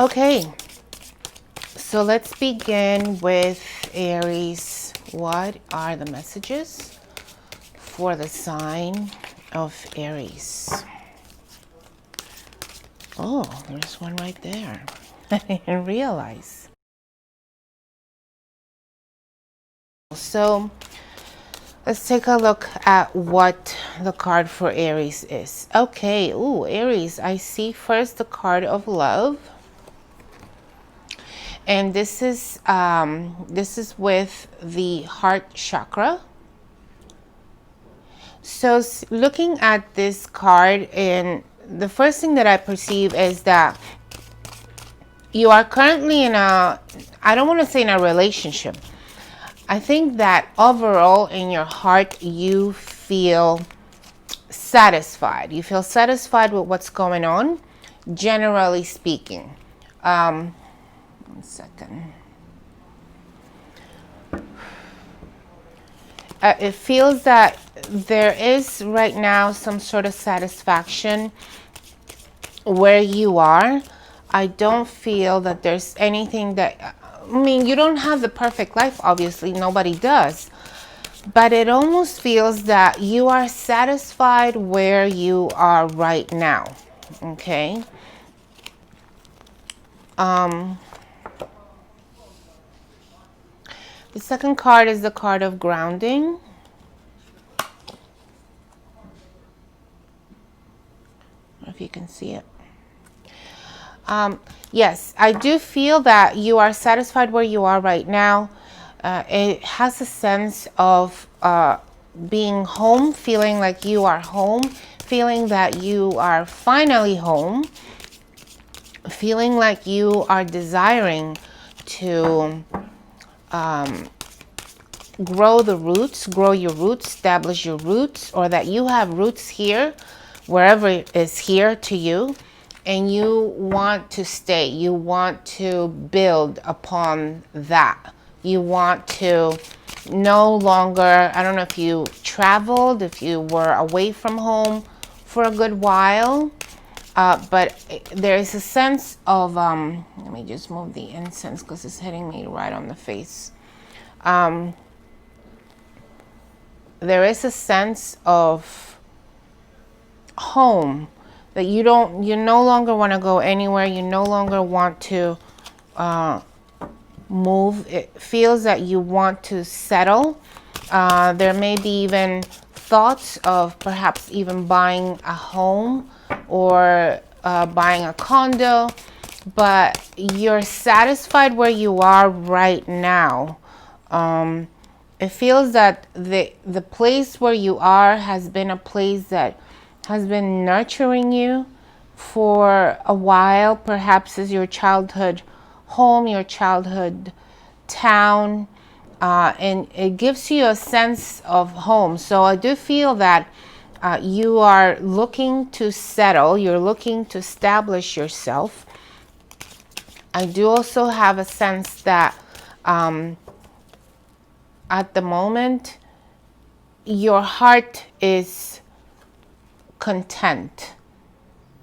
Okay, so let's begin with Aries. What are the messages for the sign of Aries? Oh, there's one right there. I didn't realize. So let's take a look at what the card for Aries is. Okay, ooh, Aries, I see first the card of love. And this is with the heart chakra. So looking at this card, and the first thing that I perceive is that you are currently in a, I don't want to say in a relationship. I think that overall in your heart, you feel satisfied. You feel satisfied with what's going on, generally speaking. 1 second. It feels that there is right now some sort of satisfaction where you are. I don't feel that there's anything that, I mean, you don't have the perfect life, obviously, nobody does. But it almost feels that you are satisfied where you are right now, okay? The second card is the card of grounding. I don't know if you can see it. Yes, I do feel that you are satisfied where you are right now. It has a sense of being home, feeling like you are home, feeling that you are finally home, feeling like you are desiring to grow the roots, grow your roots, establish your roots, or that you have roots here, wherever it is here to you, and you want to stay. You want to build upon that. You want to no longer, I don't know if you traveled, if you were away from home for a good while, but there is a sense of, let me just move the incense because it's hitting me right on the face. There is a sense of home that you no longer want to go anywhere. You no longer want to move. It feels that you want to settle. There may be even thoughts of perhaps even buying a home or buying a condo, but you're satisfied where you are right now. It feels that the place where you are has been a place that has been nurturing you for a while, perhaps as your childhood home, your childhood town, and it gives you a sense of home. So I do feel that you are looking to settle, you're looking to establish yourself. I do also have a sense that at the moment, your heart is content,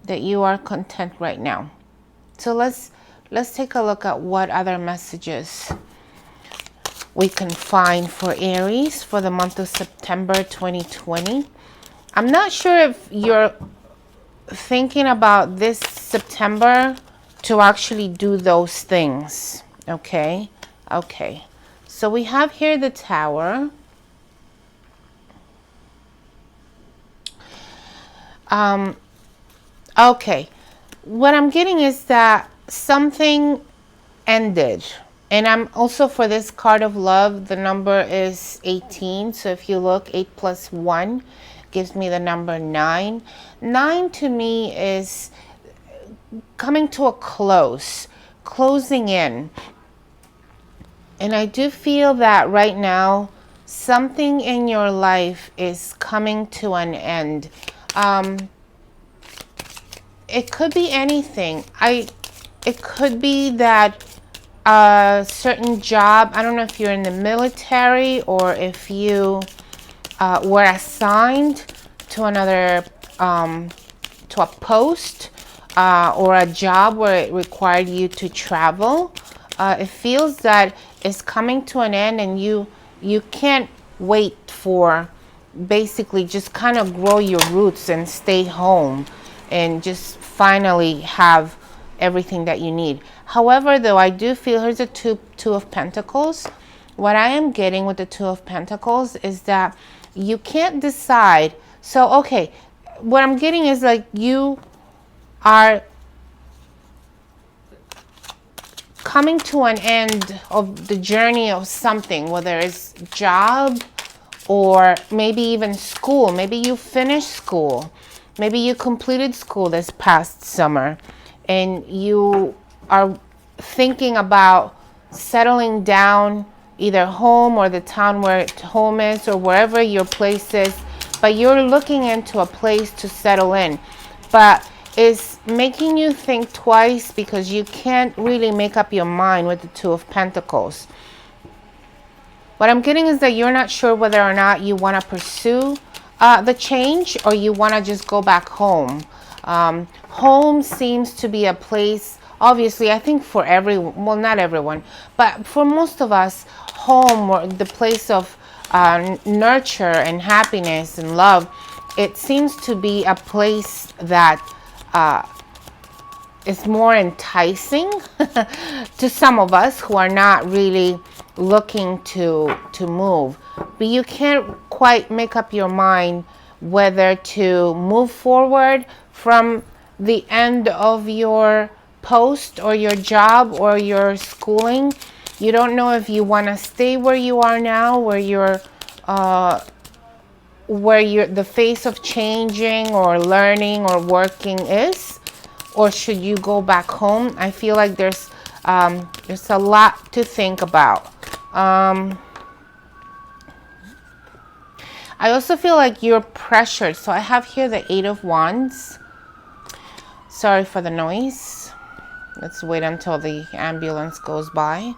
that you are content right now. So let's take a look at what other messages we can find for Aries for the month of September 2020. I'm not sure if you're thinking about this September to actually do those things. Okay. So we have here the Tower. Okay, what I'm getting is that something ended. And I'm also, for this card of love, the number is 18. So if you look, 8 plus 1 gives me the number 9. 9 to me is coming to a close, closing in. And I do feel that right now, something in your life is coming to an end. It could be anything. It could be that a certain job, I don't know if you're in the military or if you were assigned to another, to a post or a job where it required you to travel, it feels that it's coming to an end, and you can't wait for basically just kind of grow your roots and stay home and just finally have everything that you need. However, though, I do feel, here's a two of Pentacles. What I am getting with the Two of Pentacles is that you can't decide. So, okay, what I'm getting is like you are coming to an end of the journey of something, whether it's job or maybe even school. Maybe you finished school. Maybe you completed school this past summer and you are thinking about settling down either home or the town where home is or wherever your place is, but you're looking into a place to settle in. But it's making you think twice because you can't really make up your mind with the Two of Pentacles. What I'm getting is that you're not sure whether or not you want to pursue the change or you want to just go back home. Home seems to be a place, obviously, I think for everyone, well, not everyone, but for most of us, home, or the place of nurture and happiness and love, it seems to be a place that is more enticing to some of us who are not really looking to move. But you can't quite make up your mind whether to move forward from the end of your post or your job or your schooling. You don't know if you want to stay where you are now, where you're the face of changing or learning or working is, or should you go back home. I feel like there's a lot to think about. I also feel like you're pressured. So I have here the Eight of Wands. Sorry for the noise. Let's wait until the ambulance goes by.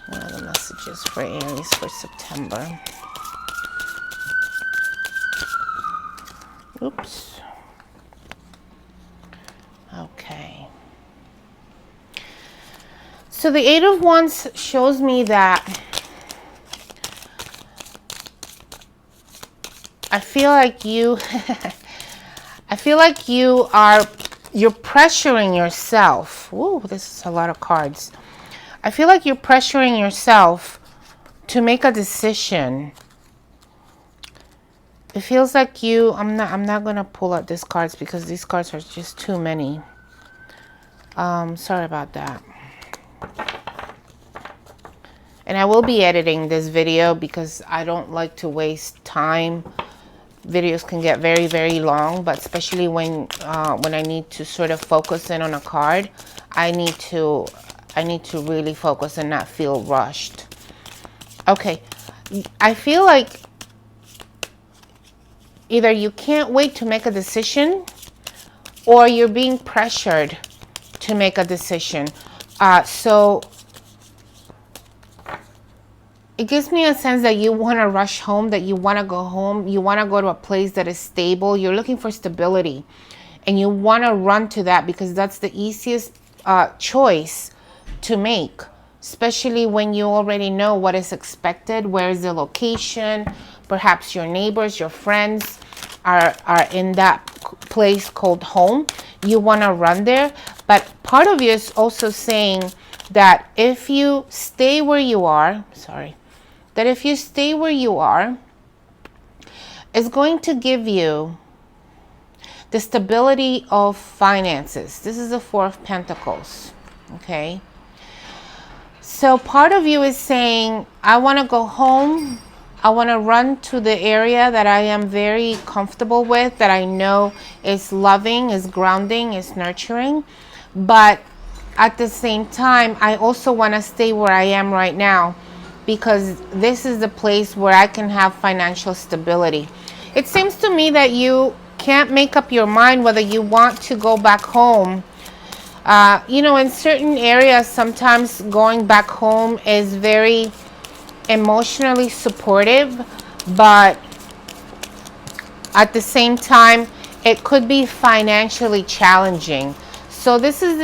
What are the messages for Aries for September? Oops. Okay. So the Eight of Wands shows me that I feel like you I feel like you're pressuring yourself. Ooh, this is a lot of cards. I feel like you're pressuring yourself to make a decision. It feels like I'm not gonna pull out these cards because these cards are just too many. Sorry about that. And I will be editing this video because I don't like to waste time. Videos can get very, very long, but especially when I need to sort of focus in on a card, I need to really focus and not feel rushed. Okay, I feel like either you can't wait to make a decision or you're being pressured to make a decision. So it gives me a sense that you want to rush home, that you want to go home, you want to go to a place that is stable. You're looking for stability and you want to run to that because that's the easiest choice to make, especially when you already know what is expected, where is the location, perhaps your neighbors, your friends are in that place called home. You want to run there, but part of you is also saying that if you stay where you are, that if you stay where you are, it's going to give you the stability of finances. This is the Four of Pentacles, okay? So part of you is saying, I want to go home. I want to run to the area that I am very comfortable with, that I know is loving, is grounding, is nurturing. But at the same time, I also want to stay where I am right now because this is the place where I can have financial stability. It seems to me that you can't make up your mind whether you want to go back home. You know, in certain areas, sometimes going back home is very emotionally supportive, but at the same time, It could be financially challenging. So this is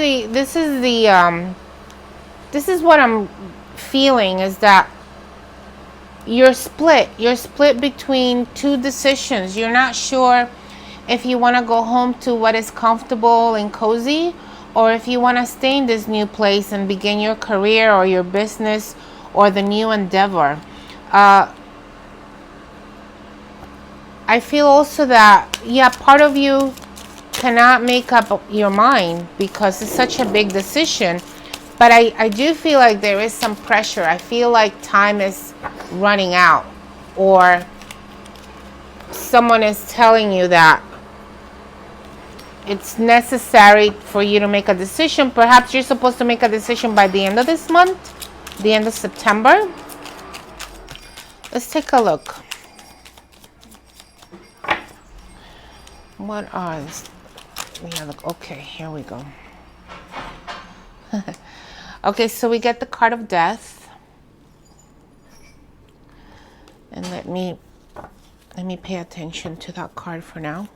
what I'm feeling, is that you're split between two decisions. You're not sure if you want to go home to what is comfortable and cozy, or if you want to stay in this new place and begin your career or your business or the new endeavor. I feel also that, yeah, part of you cannot make up your mind because it's such a big decision. But I do feel like there is some pressure. I feel like time is running out, or someone is telling you that it's necessary for you to make a decision. Perhaps you're supposed to make a decision by the end of this month, the end of September. Let's take a look. What are these? Yeah, look. Okay, here we go. Okay, so we get the card of death. And let me pay attention to that card for now.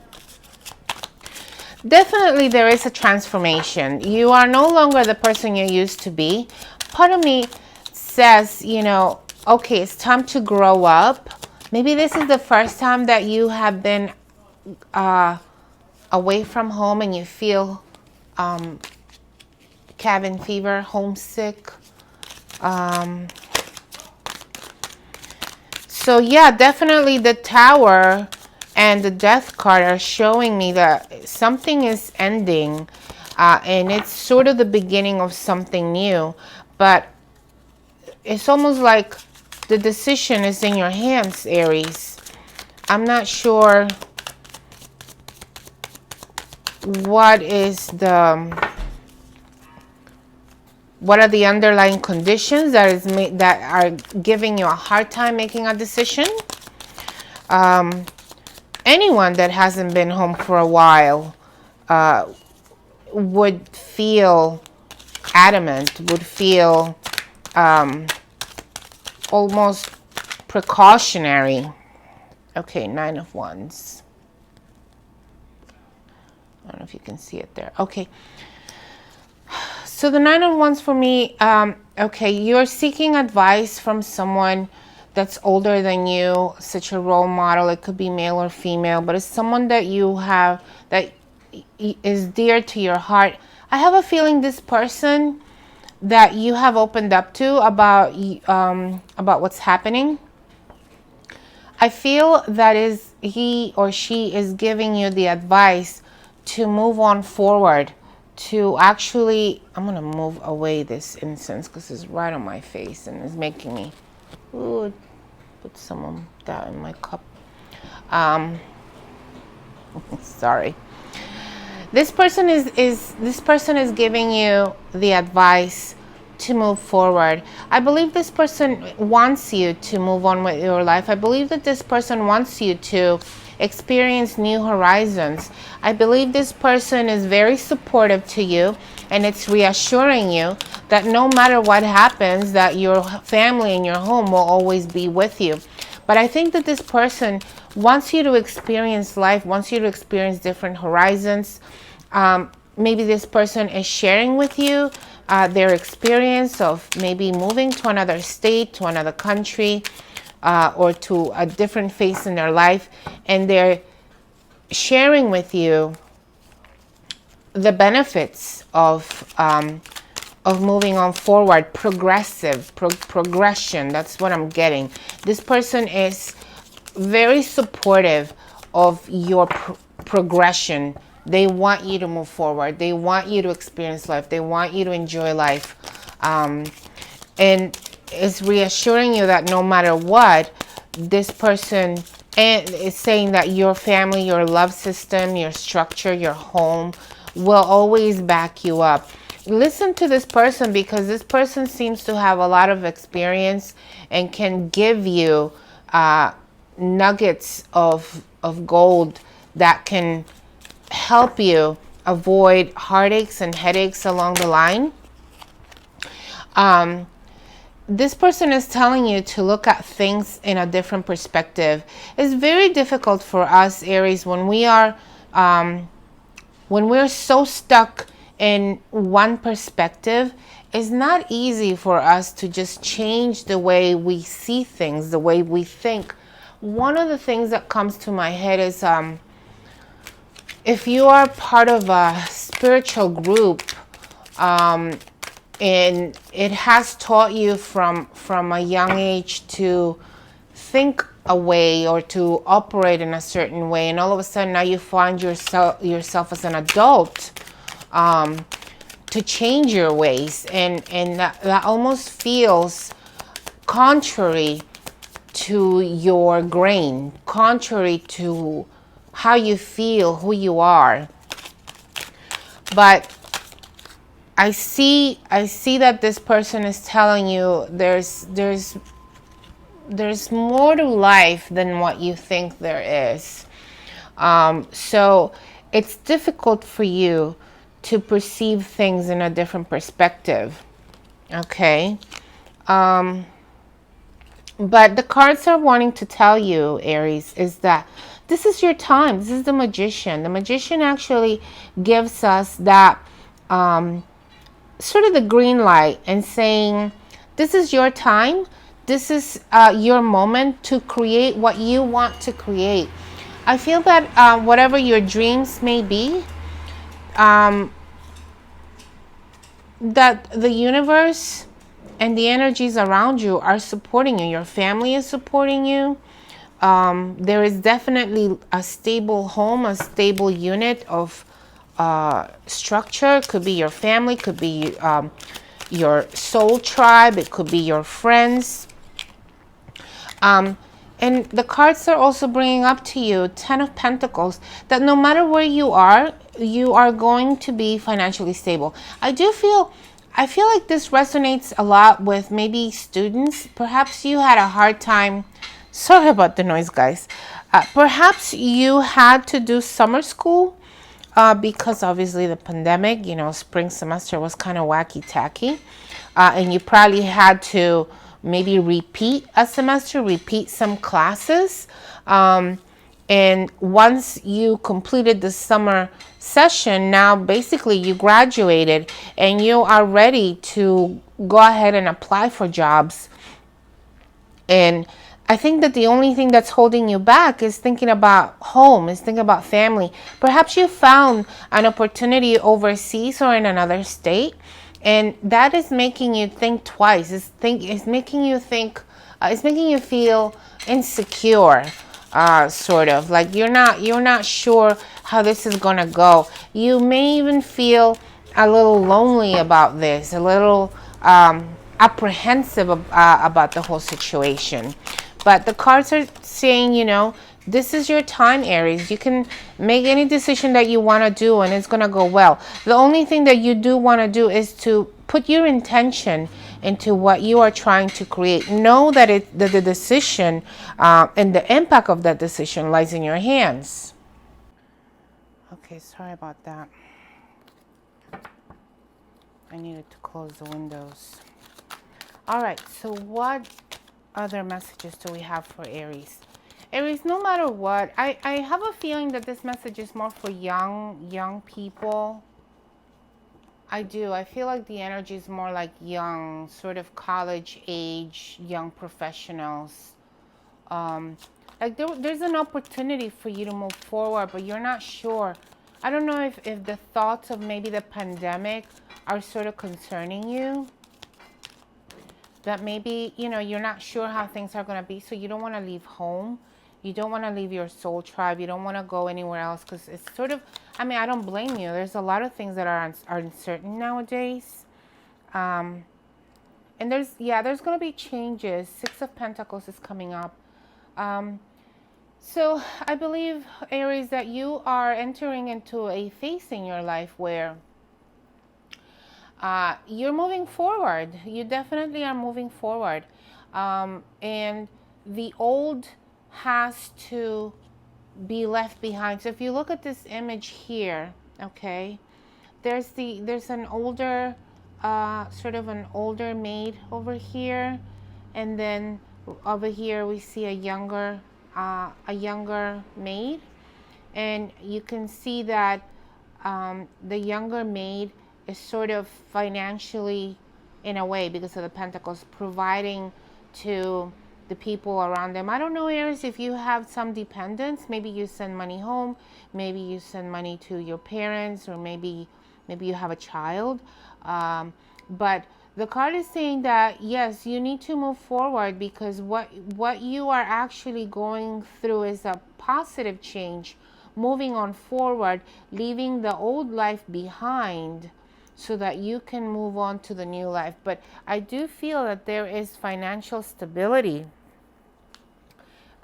Definitely there is a transformation. You are no longer the person you used to be. Part of me says, you know, okay, it's time to grow up. Maybe this is the first time that you have been away from home and you feel cabin fever, homesick. So yeah, definitely the Tower and the Death card are showing me that something is ending, and it's sort of the beginning of something new. But it's almost like the decision is in your hands, Aries. I'm not sure what are the underlying conditions that are giving you a hard time making a decision. Anyone that hasn't been home for a while would feel adamant, would feel almost precautionary. Okay, 9 of Wands. I don't know if you can see it there. Okay. So the 9 of Wands for me, okay, you're seeking advice from someone that's older than you, such a role model. It could be male or female, but it's someone that you have that is dear to your heart. I have a feeling this person that you have opened up to about what's happening, I feel that is he or she is giving you the advice to move on forward, to actually, I'm going to move away this incense because it's right on my face and it's making me, ooh, put some of that in my cup. Sorry. This person is giving you the advice to move forward. I believe this person wants you to move on with your life. I believe that this person wants you to experience new horizons. I believe this person is very supportive to you, and it's reassuring you that no matter what happens, that your family and your home will always be with you. But I think that this person wants you to experience life, wants you to experience different horizons. Maybe this person is sharing with you their experience of maybe moving to another state, to another country, or to a different phase in their life, and they're sharing with you the benefits of moving on forward, progression. That's what I'm getting. This person is very supportive of your progression. They want you to move forward. They want you to experience life. They want you to enjoy life. And it's reassuring you that no matter what, this person is saying that your family, your love system, your structure, your home will always back you up. Listen to this person, because this person seems to have a lot of experience and can give you nuggets of gold that can help you avoid heartaches and headaches along the line. This person is telling you to look at things in a different perspective. It's very difficult for us, Aries, when we are When we're so stuck in one perspective, it's not easy for us to just change the way we see things, the way we think. One of the things that comes to my head is if you are part of a spiritual group, and it has taught you from a young age to think a way or to operate in a certain way, and all of a sudden now you find yourself as an adult to change your ways, and that almost feels contrary to your grain, contrary to how you feel, who you are. But I see that this person is telling you there's more to life than what you think there is. So it's difficult for you to perceive things in a different perspective. Okay. But the cards are wanting to tell you, Aries, is that this is your time. This is the Magician. The Magician actually gives us that sort of the green light and saying, this is your time. This is your moment to create what you want to create. I feel that whatever your dreams may be, that the universe and the energies around you are supporting you. Your family is supporting you. There is definitely a stable home, a stable unit of structure. It could be your family, could be your soul tribe, it could be your friends. And the cards are also bringing up to you, 10 of Pentacles, that no matter where you are going to be financially stable. I feel like this resonates a lot with maybe students. Perhaps you had a hard time. Sorry about the noise, guys. Perhaps you had to do summer school because obviously the pandemic, spring semester was kind of wacky-tacky. And you probably had to maybe repeat a semester, repeat some classes. And once you completed the summer session, now basically you graduated and you are ready to go ahead and apply for jobs. And I think that the only thing that's holding you back is thinking about home, is thinking about family. Perhaps you found an opportunity overseas or in another state, and that is making you think twice. It's making you think, it's making you feel insecure, sort of like you're not sure how this is gonna go. You may even feel a little lonely about this, a little apprehensive about the whole situation. But the cards are saying, this is your time, Aries. You can make any decision that you want to do and it's going to go well. The only thing that you do want to do is to put your intention into what you are trying to create. Know that the decision and the impact of that decision lies in your hands. Okay, sorry about that. I needed to close the windows. All right, so what other messages do we have for Aries? Aries, no matter what, I have a feeling that this message is more for young people. I do. I feel like the energy is more like young, sort of college age, young professionals. Like there's an opportunity for you to move forward, but you're not sure. I don't know if the thoughts of maybe the pandemic are sort of concerning you. That maybe, you're not sure how things are going to be, so you don't want to leave home. You don't want to leave your soul tribe. You don't want to go anywhere else because it's sort of, I don't blame you. There's a lot of things that are uncertain nowadays. And there's going to be changes. 6 of Pentacles is coming up. So I believe, Aries, that you are entering into a phase in your life where you're moving forward. You definitely are moving forward. And the old has to be left behind. So if you look at this image here, okay, there's an older, sort of an older maid over here. And then over here we see a younger maid. And you can see that the younger maid is sort of financially, in a way, because of the Pentacles, providing to the people around them. I don't know, Aries, if you have some dependents. Maybe you send money home. Maybe you send money to your parents, or maybe you have a child. But the card is saying that, yes, you need to move forward, because what you are actually going through is a positive change, moving on forward, leaving the old life behind so that you can move on to the new life. But I do feel that there is financial stability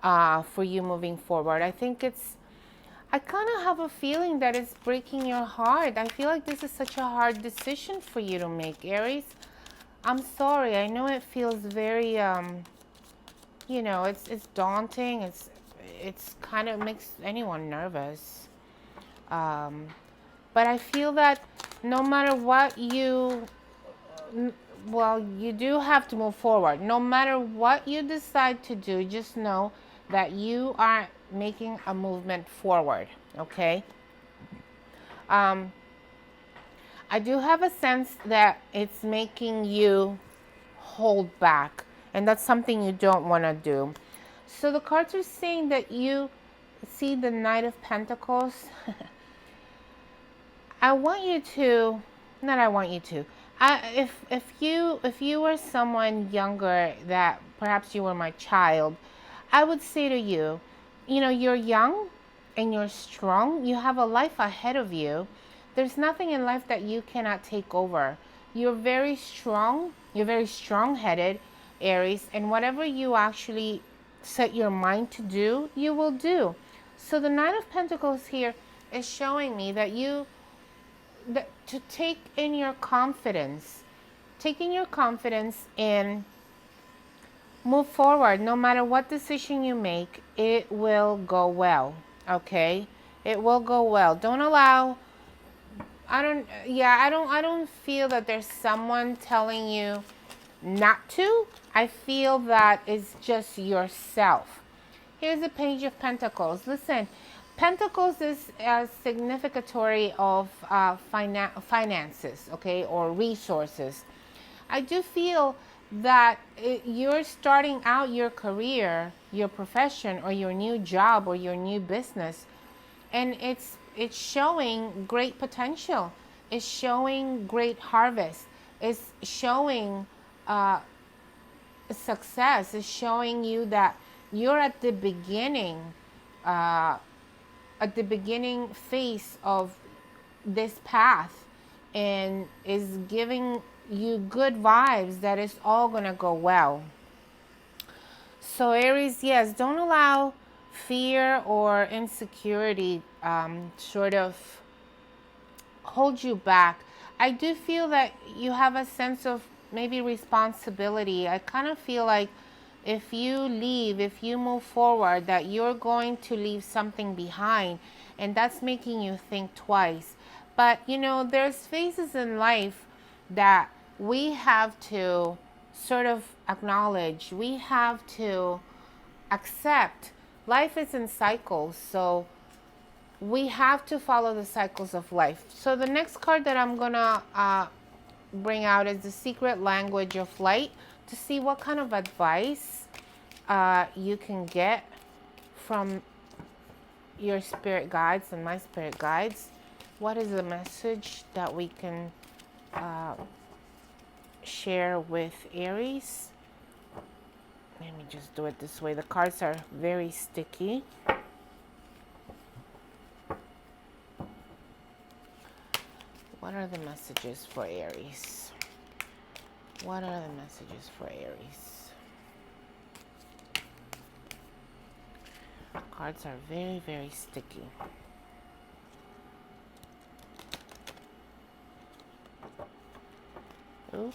for you moving forward. I kind of have a feeling that it's breaking your heart. I feel like this is such a hard decision for you to make, Aries. I'm sorry. I know it feels very, you know, it's daunting. It's kind of makes anyone nervous. But I feel that no matter what you do have to move forward. No matter what you decide to do, just know that you are making a movement forward, okay? I do have a sense that it's making you hold back, and that's something you don't want to do. So the cards are saying that you see the Knight of Pentacles. I want you to, not I want you to, if you were someone younger, that perhaps you were my child, I would say to you, you know, you're young and you're strong. You have a life ahead of you. There's nothing in life that you cannot take over. You're very strong. You're very strong-headed, Aries, and whatever you actually set your mind to do, you will do. So the Nine of Pentacles here is showing me that to take in your confidence, taking your confidence and move forward. No matter what decision you make, it will go well, okay? It will go well. Don't allow, I don't feel that there's someone telling you not to. I feel that it's just yourself. Here's a Page of Pentacles. Listen, Pentacles is a significatory of finances, okay, or resources. I do feel that you're starting out your career, your profession, or your new job, or your new business, and it's showing great potential. It's showing great harvest. It's showing success. It's showing you that you're at the beginning phase of this path, and is giving you good vibes that it's all gonna go well. So Aries, yes, don't allow fear or insecurity sort of hold you back. I do feel that you have a sense of maybe responsibility. I kind of feel like if you leave, if you move forward, that you're going to leave something behind, and that's making you think twice. But you know, there's phases in life that we have to sort of acknowledge. We have to accept. Life is in cycles, so we have to follow the cycles of life. So the next card that I'm gonna bring out is the Secret Language of Light, to see what kind of advice you can get from your spirit guides and my spirit guides. What is the message that we can share with Aries? Let me just do it this way. The cards are very sticky. What are the messages for Aries? What are the messages for Aries? Cards are very, very sticky. Ooh.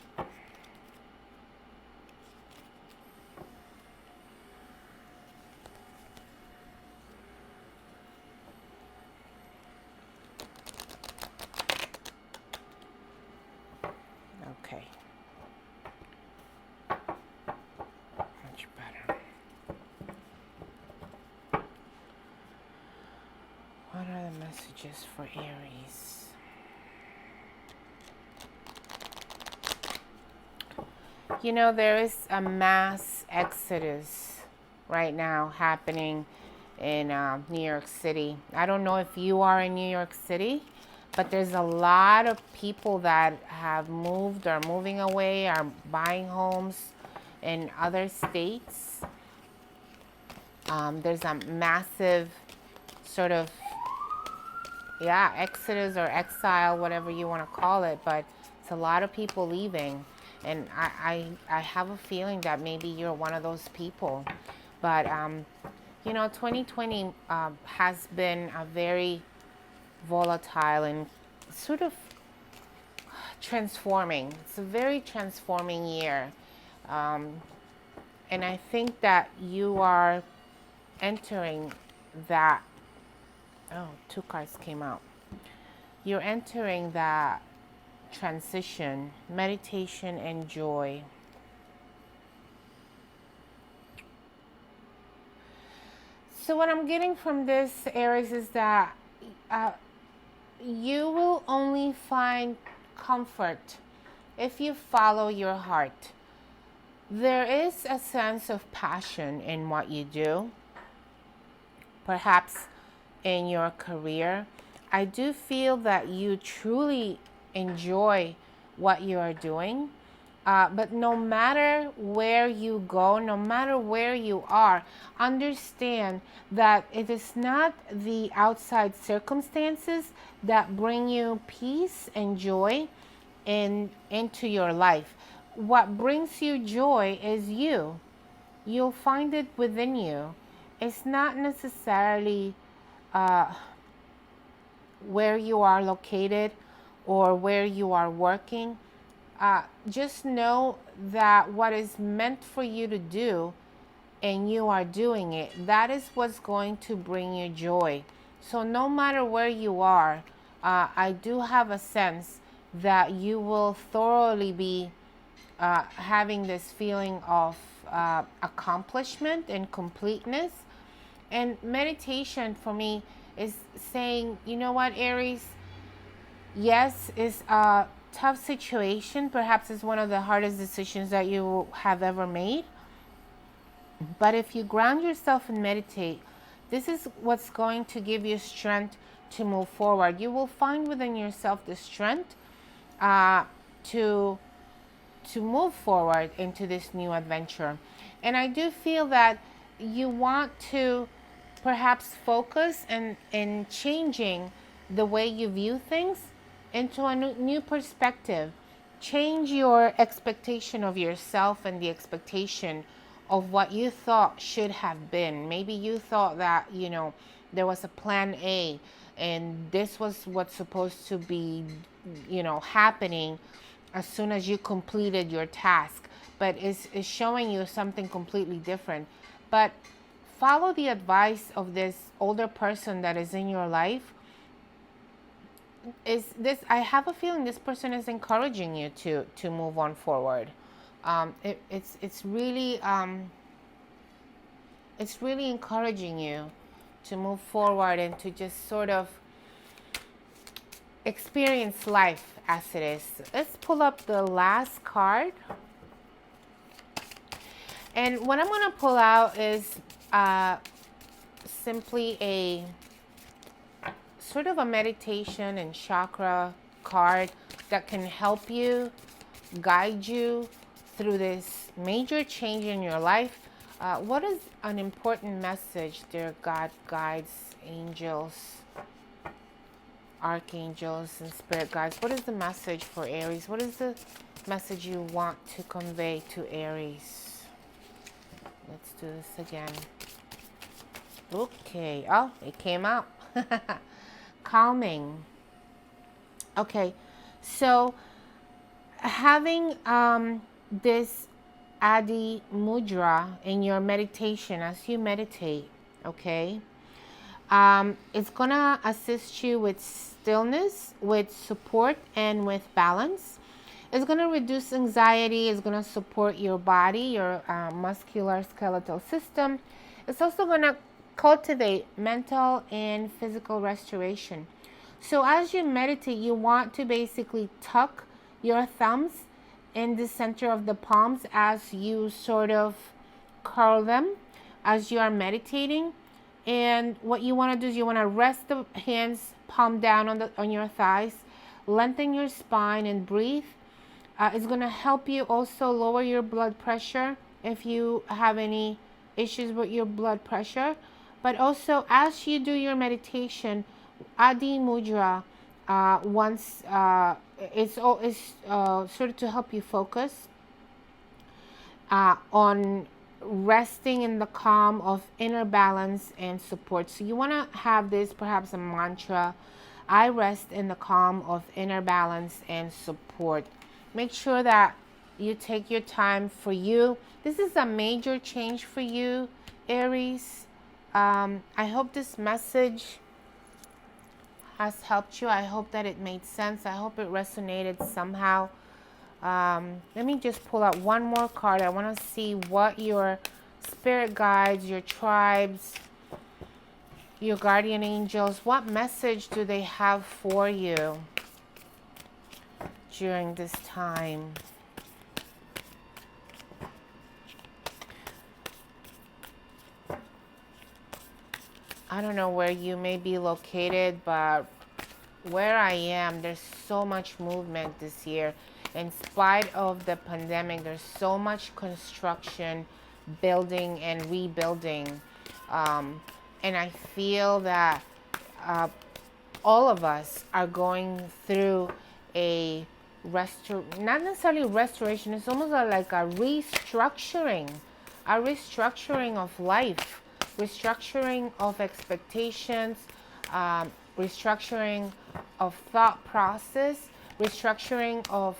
Okay. Much better. messages for Aries. You know, there is a mass exodus right now happening in New York City. I don't know if you are in New York City, but there's a lot of people that have moved or moving away, are buying homes in other states. There's a massive sort of, yeah, exodus or exile, whatever you want to call it, but it's a lot of people leaving. And I have a feeling that maybe you're one of those people. But, you know, 2020 has been a very volatile and sort of transforming. It's a very transforming year. And I think that you are entering that. Oh, 2 cards came out. You're entering that transition, meditation, and joy. So what I'm getting from this, Aries, is that you will only find comfort if you follow your heart. There is a sense of passion in what you do, perhaps in your career. I do feel that you truly enjoy what you are doing, but no matter where you go, no matter where you are, understand that it is not the outside circumstances that bring you peace and joy into your life. What brings you joy is you. You'll find it within you. It's not necessarily where you are located or where you are working. Just know that what is meant for you to do and you are doing it, that is what's going to bring you joy. So no matter where you are, I do have a sense that you will thoroughly be having this feeling of accomplishment and completeness. And meditation for me is saying, you know what, Aries, yes, it's a tough situation. Perhaps it's one of the hardest decisions that you have ever made. But if you ground yourself and meditate, this is what's going to give you strength to move forward. You will find within yourself the strength to move forward into this new adventure. And I do feel that you want to perhaps focus in changing the way you view things into a new perspective. Change your expectation of yourself and the expectation of what you thought should have been. Maybe you thought that, you know, there was a plan A and this was what's supposed to be, you know, happening as soon as you completed your task, but it's showing you something completely different. But follow the advice of this older person that is in your life. I have a feeling this person is encouraging you to move on forward. It's really encouraging you to move forward and to just sort of experience life as it is. Let's pull up the last card. And what I'm going to pull out is simply a sort of a meditation and chakra card that can help you, guide you through this major change in your life. What is an important message, dear God, guides, angels, archangels, and spirit guides? What is the message for Aries? What is the message you want to convey to Aries? Let's do this again. Okay. Oh, it came out. Calming. Okay. So having this Adi Mudra in your meditation as you meditate, okay, it's gonna assist you with stillness, with support, and with balance. It's gonna reduce anxiety. It's gonna support your body, your muscular skeletal system. It's also gonna cultivate mental and physical restoration. So as you meditate, you want to basically tuck your thumbs in the center of the palms as you sort of curl them as you are meditating. And what you want to do is you want to rest the hands palm down on your thighs, lengthen your spine and breathe. It's going to help you also lower your blood pressure if you have any issues with your blood pressure. But also, as you do your meditation, Adi Mudra, once it's sort of to help you focus on resting in the calm of inner balance and support. So you want to have this perhaps a mantra: I rest in the calm of inner balance and support. Make sure that you take your time for you. This is a major change for you, Aries. I hope this message has helped you. I hope that it made sense. I hope it resonated somehow. Let me just pull out one more card. I want to see what your spirit guides, your tribes, your guardian angels, what message do they have for you during this time? I don't know where you may be located, but where I am, there's so much movement this year. In spite of the pandemic, there's so much construction, building and rebuilding. And I feel that all of us are going through a not necessarily restoration, it's almost like a restructuring of life, restructuring of expectations, restructuring of thought process, restructuring of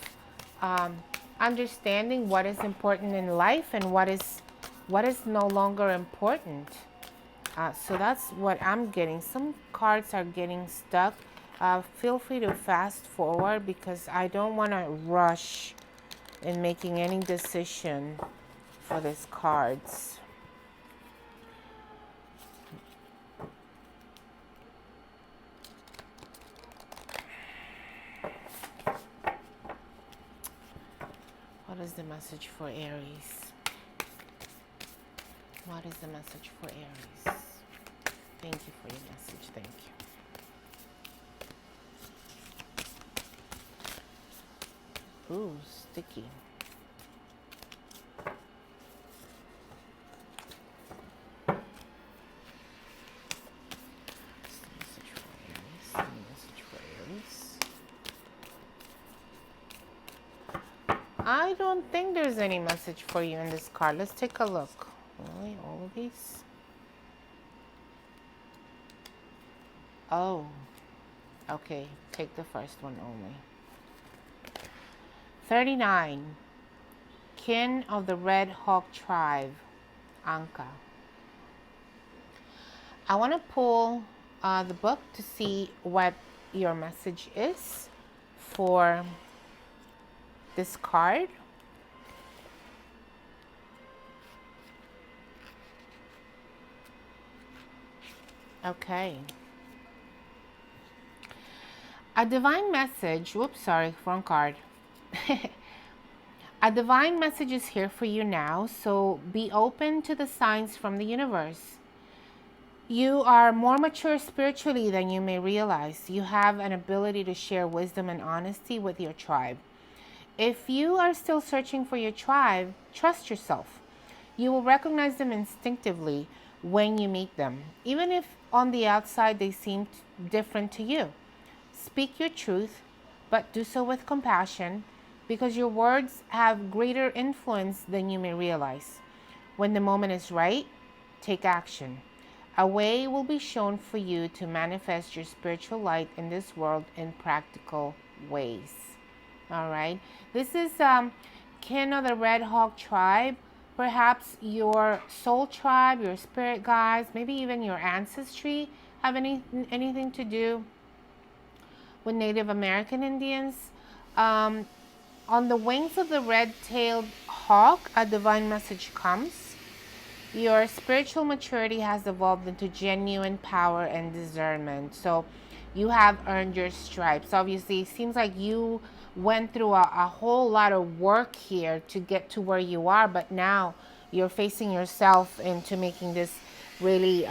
understanding what is important in life and what is no longer important. So that's what I'm getting. Some cards are getting stuck. Feel free to fast forward because I don't want to rush in making any decision for these cards. What is the message for Aries? What is the message for Aries? Thank you for your message. Thank you. Ooh, sticky. I don't think there's any message for you in this card. Let's take a look. Really, all of these? Oh, okay. Take the first one only. 39. Kin of the Red Hawk Tribe, Anka. I want to pull the book to see what your message is for this card. Okay. A divine message, whoops, sorry, wrong card. A divine message is here for you now, so be open to the signs from the universe. You are more mature spiritually than you may realize. You have an ability to share wisdom and honesty with your tribe. If you are still searching for your tribe, trust yourself. You will recognize them instinctively when you meet them, even if on the outside they seem different to you. Speak your truth, but do so with compassion, because your words have greater influence than you may realize. When the moment is right, take action. A way will be shown for you to manifest your spiritual light in this world in practical ways. All right. This is kin of the Red Hawk Tribe. Perhaps your soul tribe, your spirit guides, maybe even your ancestry have anything to do with Native American Indians. On the wings of the red-tailed hawk, a divine message comes. Your spiritual maturity has evolved into genuine power and discernment. So You have earned your stripes. Obviously, it seems like you went through a whole lot of work here to get to where you are, but now you're facing yourself into making this really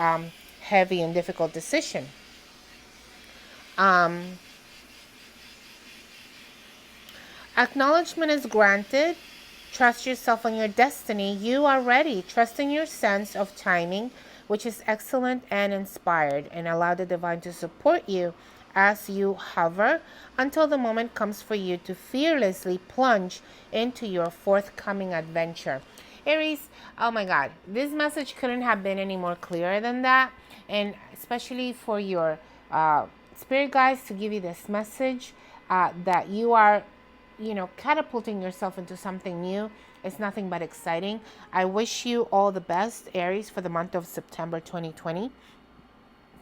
heavy and difficult decision. Acknowledgement is granted. Trust yourself on your destiny. You are ready. Trust in your sense of timing, which is excellent and inspired, and allow the divine to support you as you hover until the moment comes for you to fearlessly plunge into your forthcoming adventure. Aries, oh my God, this message couldn't have been any more clearer than that, and especially for your spirit guides to give you this message that you are, catapulting yourself into something new. It's nothing but exciting. I wish you all the best, Aries, for the month of September 2020.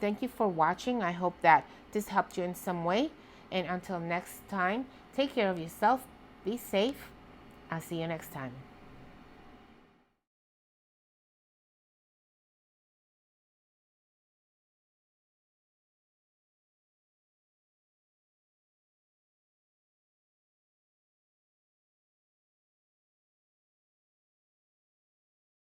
Thank you for watching. I hope that this helped you in some way. And until next time, take care of yourself. Be safe. I'll see you next time.